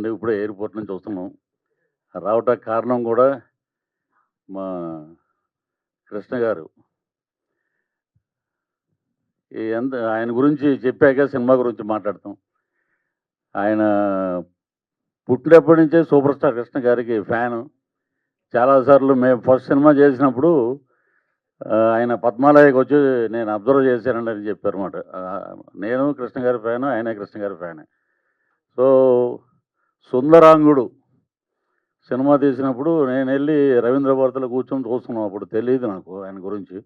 రాలేదండి. ఇప్పుడే ఎయిర్‌పోర్ట్ నుంచి వస్తున్నాం. రావటానికి కారణం కూడా మా కృష్ణ గారు. ఆయన గురించి చెప్పాక సినిమా గురించి మాట్లాడతాం. ఆయన పుట్టినప్పటి నుంచే సూపర్ స్టార్ కృష్ణ గారికి ఫ్యాను. చాలా సార్లు మేము ఫస్ట్ సినిమా చేసినప్పుడు ఆయన పద్మాలయకొచ్చి నేను అబ్జర్వ్ చేశానండి అని చెప్పారన్నమాట. నేను కృష్ణ గారి ఫ్యాను, ఆయన కృష్ణ గారి ఫ్యానే. సో, 'సుందరాంగుడు' సినిమా తీసినప్పుడు నేనెళ్ళి రవీంద్ర భారతిలో కూర్చొని చూస్తున్నాం. అప్పుడు తెలీదు నాకు ఆయన గురించి.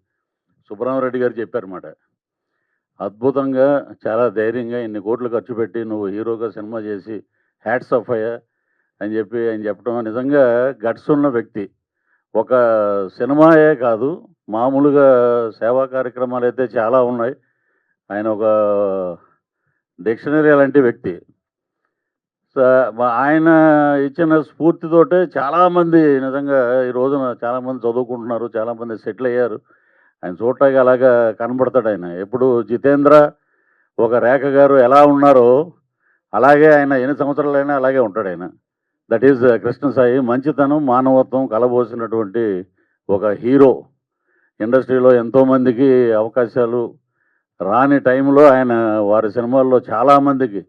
సుబ్బరామరెడ్డి గారు చెప్పారన్నమాట. అద్భుతంగా, చాలా ధైర్యంగా ఇన్ని కోట్లు ఖర్చు పెట్టి నువ్వు హీరోగా సినిమా చేసి హ్యాట్స్ ఆఫ్ అయ్యా అని చెప్పి ఆయన చెప్పడం నిజంగా గట్స్ ఉన్న వ్యక్తి. ఒక సినిమాయే కాదు, మామూలుగా సేవా కార్యక్రమాలైతే చాలా ఉన్నాయి. ఆయన ఒక డిక్షనరీ లాంటి వ్యక్తి. ఆయన ఇచ్చిన స్ఫూర్తితోటే చాలామంది నిజంగా ఈ రోజున చాలామంది చదువుకుంటున్నారు, చాలామంది సెటిల్ అయ్యారు. ఆయన చూడటానికి అలాగా కనబడతాడు ఆయన. ఎప్పుడు జితేంద్ర, ఒక రేఖ గారు ఎలా ఉన్నారో అలాగే ఆయన ఎన్ని సంవత్సరాలైనా అలాగే ఉంటాడు ఆయన. That is Krishna Sai. మంచితనం, మానవత్వం కలబోసినటువంటి ఒక హీరో. ఇండస్ట్రీలో ఎంతోమందికి అవకాశాలు రాని టైంలో ఆయన వారి సినిమాల్లో చాలామందికి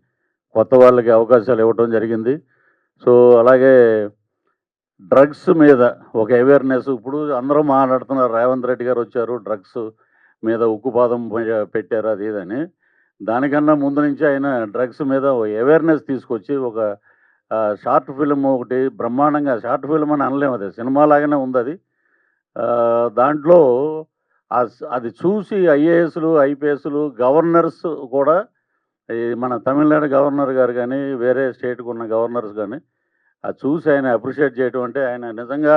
కొత్త వాళ్ళకి అవకాశాలు ఇవ్వటం జరిగింది. సో, అలాగే డ్రగ్స్ మీద ఒక అవేర్‌నెస్ ఇప్పుడు అందరూ మాట్లాడుతున్నారు. రేవంత్ రెడ్డి గారు వచ్చారు, డ్రగ్స్ మీద ఉక్కుపాదం పెట్టారు అది ఇది అని. దానికన్నా ముందు నుంచి ఆయన డ్రగ్స్ మీద అవేర్‌నెస్ తీసుకొచ్చి ఒక షార్ట్ ఫిల్మ్ ఒకటి బ్రహ్మాండంగా, షార్ట్ ఫిల్మ్ అని అనలేము, అది సినిమా లాగానే ఉందది. దాంట్లో అది చూసి ఐఏఎస్‌లు, ఐపీఎస్‌లు, గవర్నర్స్ కూడా, ఈ మన తమిళనాడు గవర్నర్ గారు కానీ, వేరే స్టేట్‌కి ఉన్న గవర్నర్స్ కానీ అది చూసి ఆయన అప్రిషియేట్ చేయటం అంటే ఆయన నిజంగా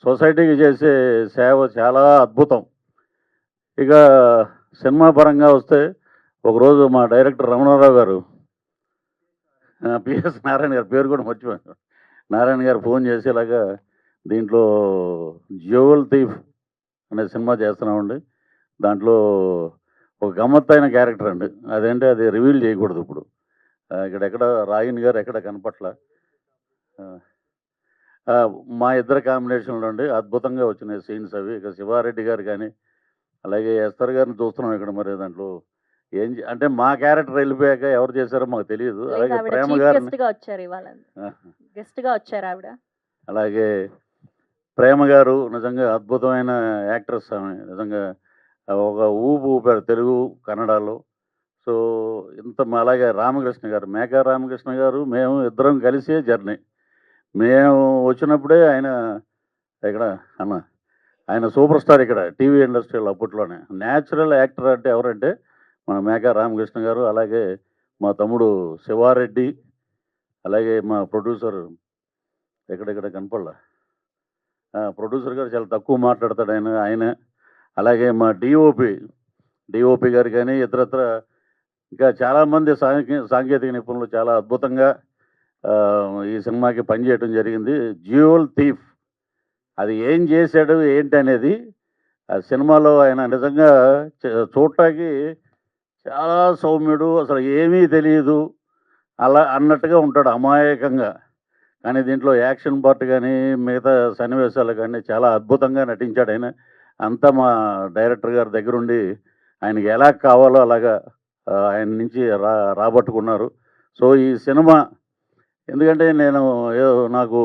సొసైటీకి చేసే సేవ చాలా అద్భుతం. ఇక సినిమా పరంగా వస్తే ఒకరోజు మా డైరెక్టర్ రమణారావు గారు, పిఎస్ నారాయణ గారు, పేరు కూడా మర్చిపోయాను, నారాయణ గారు ఫోన్ చేసి ఇలాగా దీంట్లో జ్యువెల్ థీఫ్ అనే సినిమా చేస్తున్నామండి, దాంట్లో ఒక గమ్మత్తైన క్యారెక్టర్ అండి, అదేంటే అది రివీల్ చేయకూడదు ఇప్పుడు, ఇక్కడెక్కడ రాగిణి గారు ఎక్కడ కనపట్ల, మా ఇద్దరు కాంబినేషన్లో అండి అద్భుతంగా వచ్చినాయి సీన్స్ అవి. ఇక శివారెడ్డి గారు కానీ, అలాగే ఎస్తర్ గారిని చూస్తున్నాం ఇక్కడ. మరి దాంట్లో అంటే మా క్యారెక్టర్ వెళ్ళిపోయాక ఎవరు చేశారో మాకు తెలియదు. అలాగే ప్రేమ గారిని అలాగే ప్రేమ గారు నిజంగా అద్భుతమైన యాక్ట్రెస్ ఆమె. నిజంగా ఒక ఊపారు తెలుగు, కన్నడలో. సో, అలాగే రామకృష్ణ గారు, మేకా రామకృష్ణ గారు, మేము ఇద్దరం కలిసే జర్నీ. మేము వచ్చినప్పుడే ఆయన ఇక్కడ ఆయన సూపర్ స్టార్ ఇక్కడ టీవీ ఇండస్ట్రీలో అప్పట్లోనే. న్యాచురల్ యాక్టర్ అంటే ఎవరంటే మన మేకా రామకృష్ణ గారు, అలాగే మా తమ్ముడు శివారెడ్డి, అలాగే మా ప్రొడ్యూసర్ ఎక్కడెక్కడ కనపడలా, ప్రొడ్యూసర్ గారు చాలా తక్కువ మాట్లాడతాడు ఆయన, అలాగే మా డిఓపి గారు కానీ, ఇతరత్ర ఇంకా చాలామంది సాంకేతిక నిపుణులు చాలా అద్భుతంగా ఈ సినిమాకి పనిచేయడం జరిగింది. జ్యువెల్ థీఫ్ అది ఏం చేశాడు ఏంటి అనేది ఆ సినిమాలో ఆయన నిజంగా చూడటానికి చాలా సౌమ్యుడు, అసలు ఏమీ తెలియదు అలా అన్నట్టుగా ఉంటాడు, అమాయకంగా. కానీ దీంట్లో యాక్షన్ పార్ట్ కానీ, మిగతా సన్నివేశాలు కానీ చాలా అద్భుతంగా నటించాడు ఆయన. అంతా మా డైరెక్టర్ గారి దగ్గరుండి ఆయనకి ఎలా కావాలో అలాగా ఆయన నుంచి రాబట్టుకున్నారు. సో, ఈ సినిమా ఎందుకంటే నాకు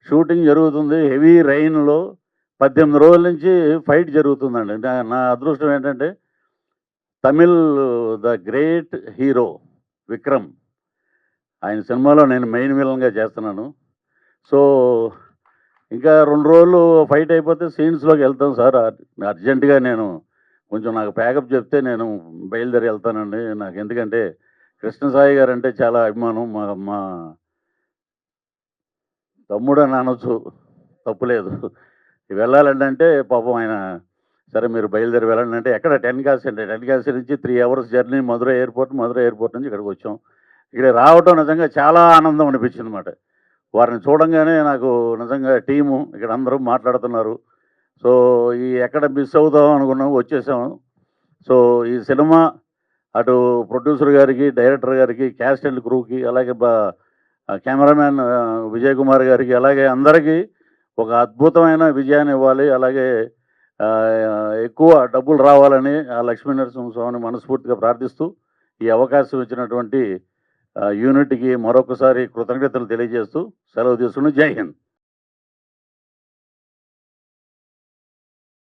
షూటింగ్ జరుగుతుంది హెవీ రైన్లో, 18 రోజుల నుంచి ఫైట్ జరుగుతుందండి. నా అదృష్టం ఏంటంటే Tamil the great hero Vikram, ఆయన సినిమాలో నేను మెయిన్ విలన్గా చేస్తున్నాను. సో, ఇంకా 2 రోజులు ఫైట్ అయిపోతే సీన్స్లోకి వెళ్తాం సార్. అర్జెంటుగా కొంచెం నాకు ప్యాకప్ చెప్తే నేను బయలుదేరి వెళ్తానండి. నాకు ఎందుకంటే కృష్ణ సాయి గారు అంటే చాలా అభిమానం. మా తమ్ముడు అని అనొచ్చు, తప్పులేదు. వెళ్ళాలంటే పాపం ఆయన, సరే మీరు బయలుదేరి వెళ్ళండి అంటే, ఎక్కడ టెన్కాసి నుంచి 3 అవర్స్ జర్నీ, మధురై ఎయిర్పోర్ట్ నుంచి ఇక్కడికి వచ్చాం. ఇక్కడ రావటం నిజంగా చాలా ఆనందం అనిపించింది అన్నమాట. వారిని చూడంగానే నాకు నిజంగా టీము ఇక్కడ అందరూ మాట్లాడుతున్నారు. సో, ఎక్కడ మిస్ అవుతాం అనుకున్నాం, వచ్చేసాము. సో, ఈ సినిమా అటు ప్రొడ్యూసర్ గారికి, డైరెక్టర్ గారికి, క్యాస్ట్ అండ్ క్రూకి, అలాగే కెమెరామ్యాన్ విజయ్ కుమార్ గారికి, అలాగే అందరికీ ఒక అద్భుతమైన విజయాన్ని ఇవ్వాలి. అలాగే ఎక్కువ డబ్బులు రావాలని ఆ లక్ష్మీ నరసింహస్వామిని మనస్ఫూర్తిగా ప్రార్థిస్తూ, ఈ అవకాశం ఇచ్చినటువంటి యూనిట్‌కి మరొకసారి కృతజ్ఞతలు తెలియజేస్తూ సెలవు తీసుకుని జై హింద్.